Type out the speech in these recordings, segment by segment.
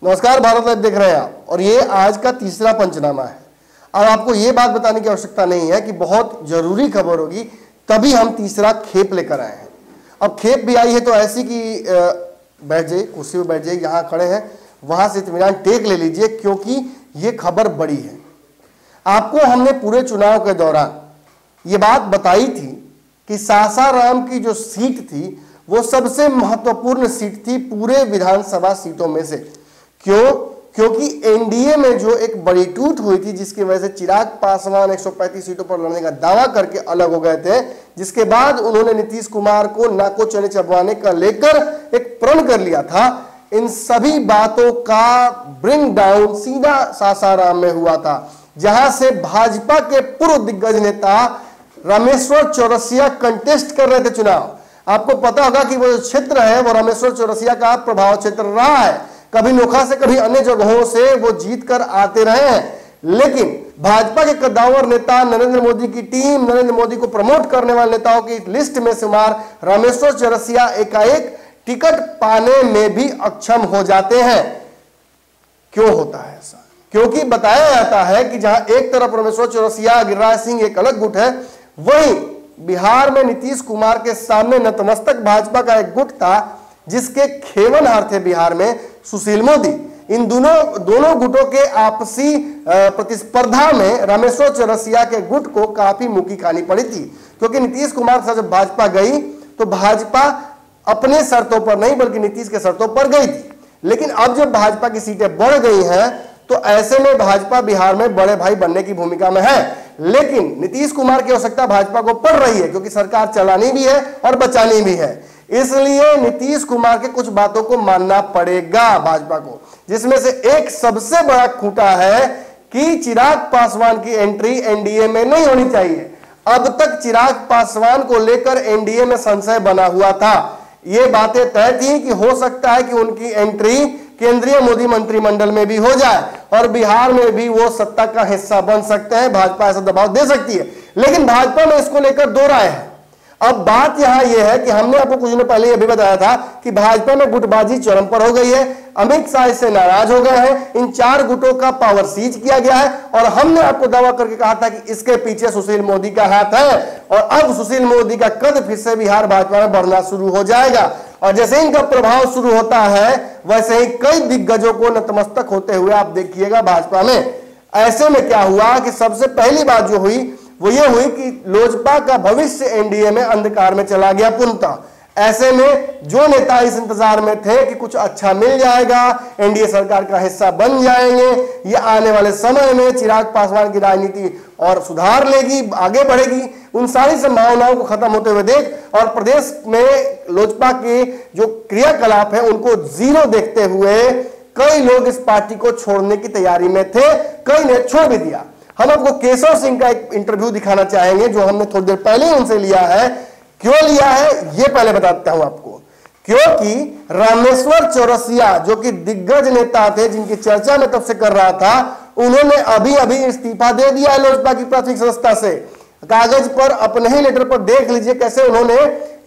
नमस्कार, भारत लाइव देख रहे हैं आप और ये आज का तीसरा पंचनामा है। अब आपको ये बात बताने की आवश्यकता नहीं है कि बहुत जरूरी खबर होगी, तभी हम तीसरा खेप लेकर आए हैं। अब खेप भी आई है तो ऐसी कि बैठ जाइए, कुर्सी पर बैठ जाइए, यहाँ खड़े हैं वहां से इत्मीनान टेक ले लीजिए, क्योंकि ये खबर बड़ी है। आपको हमने पूरे चुनाव के दौरान ये बात बताई थी कि सासाराम की जो सीट थी वो सबसे महत्वपूर्ण सीट थी पूरे विधानसभा सीटों में से। क्यों? क्योंकि एनडीए में जो एक बड़ी टूट हुई थी, जिसकी वजह से चिराग पासवान 135 सीटों पर लड़ने का दावा करके अलग हो गए थे, जिसके बाद उन्होंने नीतीश कुमार को नाको चने चबवाने का लेकर एक प्रण कर लिया था। इन सभी बातों का ब्रिंग डाउन सीधा सासाराम में हुआ था, जहां से भाजपा के पूर्व दिग्गज नेता रामेश्वर चौरसिया कंटेस्ट कर रहे थे चुनाव। आपको पता होगा कि वो जो क्षेत्र है वो रामेश्वर चौरसिया का प्रभाव क्षेत्र रहा है। कभी नोखा से कभी अन्य जगहों से वो जीत कर आते रहे हैं, लेकिन भाजपा के कद्दावर नेता नरेंद्र मोदी की टीम, नरेंद्र मोदी को प्रमोट करने वाले नेताओं की लिस्ट में शुमार रामेश्वर चौरसिया एकाएक टिकट पाने में भी अक्षम हो जाते हैं। क्यों होता है ऐसा? क्योंकि बताया जाता है कि जहां एक तरफ रामेश्वर चौरसिया, गिरिराज सिंह एक अलग गुट है, वहीं बिहार में नीतीश कुमार के सामने नतमस्तक भाजपा का एक गुट था, जिसके खेवनहार थे बिहार में सुशील मोदी। इन दोनों गुटों के आपसी प्रतिस्पर्धा में रामेश्वर चौरसिया के गुट को काफी मुकी खानी पड़ी थी, क्योंकि नीतीश कुमार के साथ जब भाजपा गई तो भाजपा अपने शर्तों पर नहीं बल्कि नीतीश के शर्तों पर गई थी। लेकिन अब जब भाजपा की सीटें बढ़ गई हैं तो ऐसे में भाजपा बिहार में बड़े भाई बनने की भूमिका में है, लेकिन नीतीश कुमार की आवश्यकता भाजपा को पड़ रही है, क्योंकि सरकार चलानी भी है और बचानी भी है। इसलिए नीतीश कुमार के कुछ बातों को मानना पड़ेगा भाजपा को, जिसमें से एक सबसे बड़ा खूंटा है कि चिराग पासवान की एंट्री एनडीए में नहीं होनी चाहिए। अब तक चिराग पासवान को लेकर एनडीए में संशय बना हुआ था। ये बातें तय थी कि हो सकता है कि उनकी एंट्री केंद्रीय मोदी मंत्रिमंडल में भी हो जाए और बिहार में भी वो सत्ता का हिस्सा बन सकते हैं, भाजपा ऐसा दबाव दे सकती है। लेकिन भाजपा में इसको लेकर दो राय है। अब बात यहां यह है कि हमने आपको कुछ दिनों पहले यह भी बताया था कि भाजपा में गुटबाजी चरम पर हो गई है। अमित शाह इससे नाराज हो गए हैं। इन 4 गुटों का पावर सीज किया गया है और हमने आपको दावा करके कहा था कि इसके पीछे सुशील मोदी का हाथ है और अब सुशील मोदी का कद फिर से बिहार भाजपा में बढ़ना शुरू हो जाएगा। और जैसे इनका प्रभाव शुरू होता है वैसे ही कई दिग्गजों को नतमस्तक होते हुए आप देखिएगा भाजपा में। ऐसे में क्या हुआ कि सबसे पहली बात जो हुई वो ये हुई कि लोजपा का भविष्य एनडीए में अंधकार में चला गया पूर्णतः। ऐसे में जो नेता इस इंतजार में थे कि कुछ अच्छा मिल जाएगा, एनडीए सरकार का हिस्सा बन जाएंगे, ये आने वाले समय में चिराग पासवान की राजनीति और सुधार लेगी, आगे बढ़ेगी, उन सारी संभावनाओं को खत्म होते हुए देख और प्रदेश में लोजपा के जो क्रियाकलाप है उनको जीरो देखते हुए कई लोग इस पार्टी को छोड़ने की तैयारी में थे, कई ने छोड़ भी दिया। हम आपको केशव सिंह का एक इंटरव्यू दिखाना चाहेंगे जो हमने थोड़ी देर पहले उनसे लिया है। क्यों लिया है ये पहले बताता हूं आपको। क्योंकि रामेश्वर चौरसिया जो कि दिग्गज नेता थे, जिनकी चर्चा में तब से कर रहा था, उन्होंने अभी अभी इस्तीफा दे दिया है लोजपा की प्राथमिक सदस्यता से। कागज पर अपने ही लेटर पर देख लीजिए कैसे उन्होंने,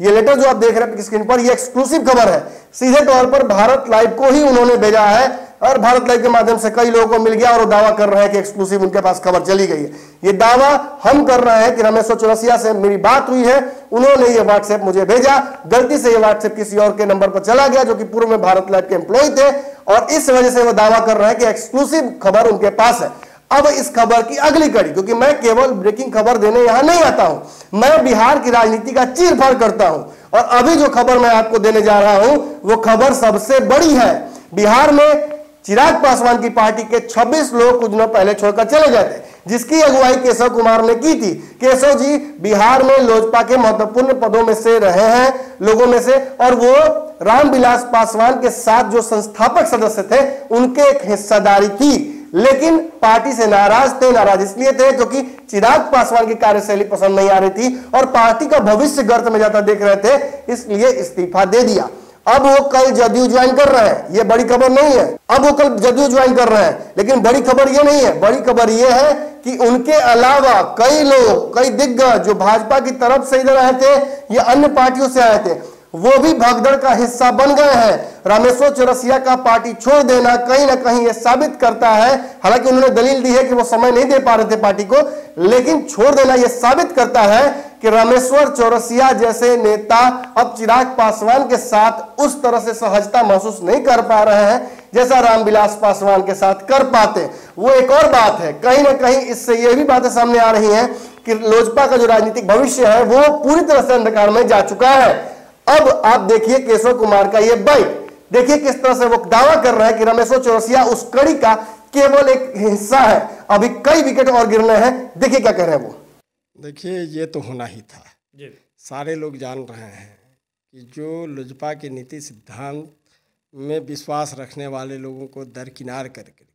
ये लेटर जो आप देख रहे हैं स्क्रीन पर, ये एक्सक्लूसिव खबर है, सीधे तौर पर भारत लाइव को ही उन्होंने भेजा है और भारत लाइव के माध्यम से कई लोगों को मिल गया और वो दावा कर रहे हैं कि एक्सक्लूसिव उनके पास खबर चली गई है। ये दावा हम कर रहे हैं कि रामेश्वर चौरसिया से मेरी बात हुई है, उन्होंने ये व्हाट्सएप मुझे भेजा, गलती से ये व्हाट्सएप किसी और के नंबर पर चला गया जो कि पूर्व में भारत लाइव के एम्प्लॉय थे और इस वजह से वो दावा कर रहे हैं कि एक्सक्लूसिव खबर उनके पास है। अब इस खबर की अगली कड़ी, क्योंकि मैं केवल ब्रेकिंग खबर देने यहां नहीं आता हूं, मैं बिहार की राजनीति का चीरफाड़ करता हूं और अभी जो खबर मैं आपको देने जा रहा हूं वो खबर सबसे बड़ी है। बिहार में चिराग पासवान की पार्टी के 26 लोग कुछ दिनों पहले छोड़कर चले गए थे, जिसकी अगुवाई केशव कुमार ने की थी। केशव जी बिहार में लोजपा के महत्वपूर्ण पदों में से रहे हैं, लोगों में से, और वो रामविलास पासवान के साथ जो संस्थापक सदस्य थे उनके एक हिस्सेदारी थी। लेकिन पार्टी से नाराज थे। नाराज इसलिए थे क्योंकि चिराग पासवान की कार्यशैली पसंद नहीं आ रही थी और पार्टी का भविष्य गर्त में जाता देख रहे थे, इसलिए इस्तीफा दे दिया। अब वो कल जदयू ज्वाइन कर रहे हैं, ये बड़ी खबर नहीं है। अब वो कल जदयू ज्वाइन कर रहे हैं, लेकिन बड़ी खबर ये नहीं है। बड़ी खबर ये है कि उनके अलावा कई लोग, कई दिग्गज जो भाजपा की तरफ से इधर आए थे या अन्य पार्टियों से आए थे, वो भी भगदड़ का हिस्सा बन गए हैं। रामेश्वर चौरसिया का पार्टी छोड़ देना कहीं ना कहीं ये साबित करता है, हालांकि उन्होंने दलील दी है कि वो समय नहीं दे पा रहे थे पार्टी को, लेकिन छोड़ देना ये साबित करता है कि रामेश्वर चौरसिया जैसे नेता अब चिराग पासवान के साथ उस तरह से सहजता महसूस नहीं कर पा रहे हैं जैसा रामविलास पासवान के साथ कर पाते। वो एक और बात है, कहीं ना कहीं इससे ये भी बातें सामने आ रही हैं कि लोजपा का जो राजनीतिक भविष्य है वो पूरी तरह से अंधकार में जा चुका है। अब आप देखिए केशव कुमार का ये बाइट, देखिए किस तरह से वो दावा कर रहे हैं कि रामेश्वर चौरसिया उस कड़ी का केवल एक हिस्सा है, अभी कई विकेट और गिरने हैं। देखिए क्या कह रहे हैं वो। देखिए ये तो होना ही था जी। सारे लोग जान रहे हैं कि जो लोजपा के नीति सिद्धांत में विश्वास रखने वाले लोगों को दरकिनार करके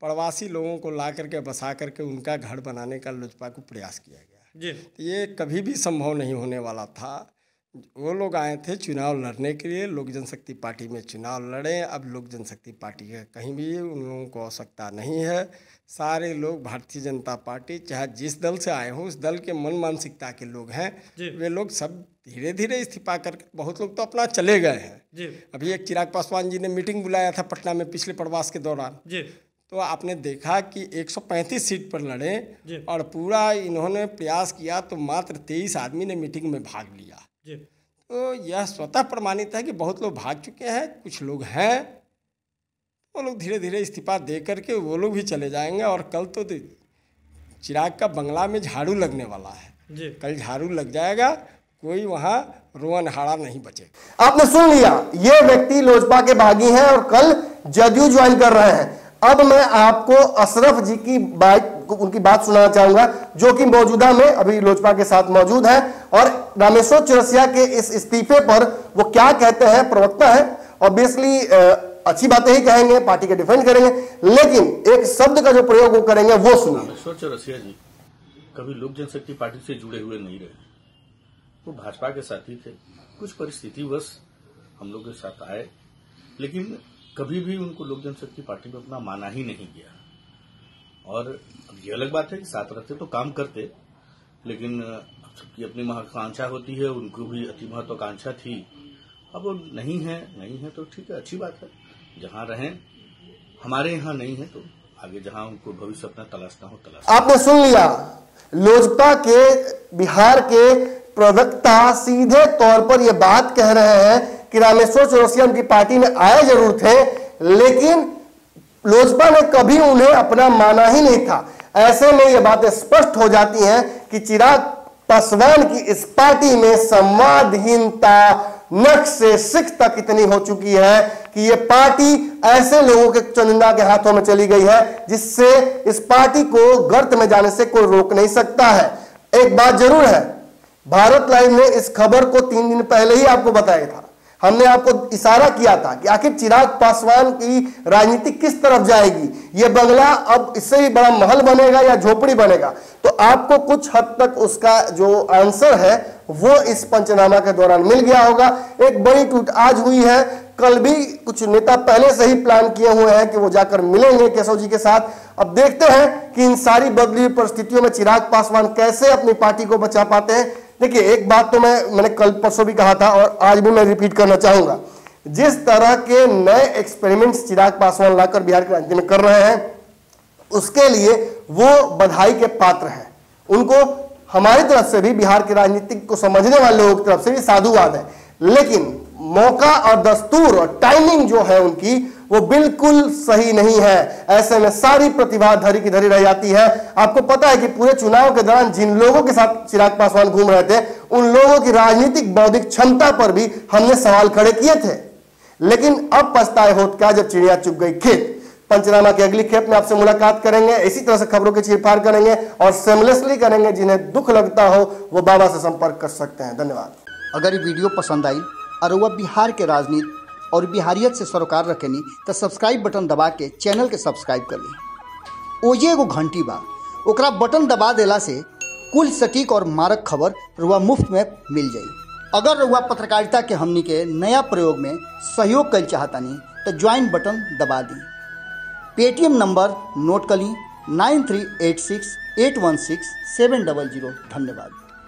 प्रवासी लोगों को ला करके बसा करके उनका घर बनाने का लोजपा को प्रयास किया गया जी। तो ये कभी भी संभव नहीं होने वाला था। वो लोग आए थे चुनाव लड़ने के लिए, लोक जनशक्ति पार्टी में चुनाव लड़े। अब लोक जनशक्ति पार्टी का कहीं भी उन लोगों को आवश्यकता नहीं है। सारे लोग भारतीय जनता पार्टी चाहे जिस दल से आए हों उस दल के मन मानसिकता के लोग हैं, वे लोग सब धीरे धीरे इस्तीफा करके बहुत लोग तो अपना चले गए हैं जी। अभी एक चिराग पासवान जी ने मीटिंग बुलाया था पटना में पिछले प्रवास के दौरान जी, तो आपने देखा कि 135 सीट पर लड़े और पूरा इन्होंने प्रयास किया तो मात्र 23 आदमी ने मीटिंग में भाग लिया जी। तो यह स्वतः प्रमाणित है कि बहुत लोग भाग चुके हैं, कुछ लोग हैं वो लोग धीरे धीरे इस्तीफा दे करके वो लोग भी चले जाएंगे। और कल तो चिराग का बंगला में झाड़ू लगने वाला है जी। कल झाड़ू लग जाएगा, कोई वहाँ रोअनहारा नहीं बचेगा। आपने सुन लिया, ये व्यक्ति लोजपा के बागी हैं और कल जदयू ज्वाइन कर रहे हैं। अब मैं आपको अशरफ जी की बात, उनकी बात सुनाना चाहूंगा जो कि मौजूदा में अभी लोजपा के साथ मौजूद है और रामेश्वर चौरसिया के इस इस्तीफे पर वो क्या कहते हैं। प्रवक्ता है, ऑब्वियसली अच्छी बातें ही कहेंगे, पार्टी के डिफेंड करेंगे, लेकिन एक शब्द का जो प्रयोग वो करेंगे वो सुनिए। रामेश्वर चौरसिया जी कभी लोक जनशक्ति पार्टी से जुड़े हुए नहीं रहे, वो भाजपा के साथी थे। कुछ परिस्थितिवश हम लोग के साथ आए, लेकिन कभी भी उनको लोक जनशक्ति पार्टी में अपना माना ही नहीं गया। और अब ये अलग बात है कि साथ रहते तो काम करते, लेकिन सबकी अपनी महत्वाकांक्षा होती है, उनको भी अति महत्वाकांक्षा थी। अब वो नहीं है तो ठीक है, अच्छी बात है, जहां रहें। हमारे यहाँ नहीं है तो आगे जहां उनको भविष्य अपना तलाशना हो तलाश। आपने सुन लिया, लोजपा के बिहार के प्रवक्ता सीधे तौर पर यह बात कह रहे हैं कि रामेश्वर चौरसिया उनकी पार्टी में आए जरूर थे, लेकिन लोजपा ने कभी उन्हें अपना माना ही नहीं था। ऐसे में ये बातें स्पष्ट हो जाती हैं कि चिराग पासवान की इस पार्टी में संवादहीनता नख से सिख तक इतनी हो चुकी है कि ये पार्टी ऐसे लोगों के चुनिंदा के हाथों में चली गई है जिससे इस पार्टी को गर्त में जाने से कोई रोक नहीं सकता है। एक बात जरूर है, भारत लाइव ने इस खबर को 3 दिन पहले ही आपको बताया था। हमने आपको इशारा किया था कि आखिर चिराग पासवान की राजनीति किस तरफ जाएगी, यह बंगला अब इससे भी बड़ा महल बनेगा या झोपड़ी बनेगा। तो आपको कुछ हद तक उसका जो आंसर है वो इस पंचनामा के दौरान मिल गया होगा। एक बड़ी टूट आज हुई है, कल भी कुछ नेता पहले से ही प्लान किए हुए हैं कि वो जाकर मिलेंगे केशव जी के साथ। अब देखते हैं कि इन सारी बदली हुई परिस्थितियों में चिराग पासवान कैसे अपनी पार्टी को बचा पाते हैं। देखिए, एक बात तो मैंने कल परसों भी कहा था और आज भी मैं रिपीट करना चाहूंगा, जिस तरह के नए एक्सपेरिमेंट्स चिराग पासवान लाकर बिहार की राजनीति में कर रहे हैं उसके लिए वो बधाई के पात्र हैं। उनको हमारी तरफ से भी, बिहार की राजनीति को समझने वाले लोगों की तरफ से भी साधुवाद है, लेकिन मौका और दस्तूर और टाइमिंग जो है उनकी वो बिल्कुल सही नहीं है। ऐसे में सारी प्रतिभा धरी की धरी रह जाती है। आपको पता है कि पूरे चुनाव के दौरान जिन लोगों के साथ चिराग पासवान घूम रहे थे उन लोगों की राजनीतिक बौद्धिक क्षमता पर भी हमने सवाल खड़े किए थे, लेकिन अब पछताए होत क्या जब चिड़िया चुग गई खेत। पंचनामा की अगली खेप में आपसे मुलाकात करेंगे, इसी तरह से खबरों की चीरफाड़ करेंगे और सेमलेसली करेंगे। जिन्हें दुख लगता हो वो बाबा से संपर्क कर सकते हैं। धन्यवाद। अगर ये वीडियो पसंद आई और वह बिहार के राजनीति और बिहारियत से सरोकार रखेनी तो सब्सक्राइब बटन दबा के चैनल के सब्सक्राइब कर ली। ओजे एगो घंटी बा, ओकरा बटन दबा देला से कुल सटीक और मारक खबर रुआ मुफ्त में मिल जाई। अगर रुआ पत्रकारिता के हमनी के नया प्रयोग में सहयोग कर चाहतानी तो ज्वाइन बटन दबा दी। पेटीएम नंबर नोट कर ली 9386816700। धन्यवाद।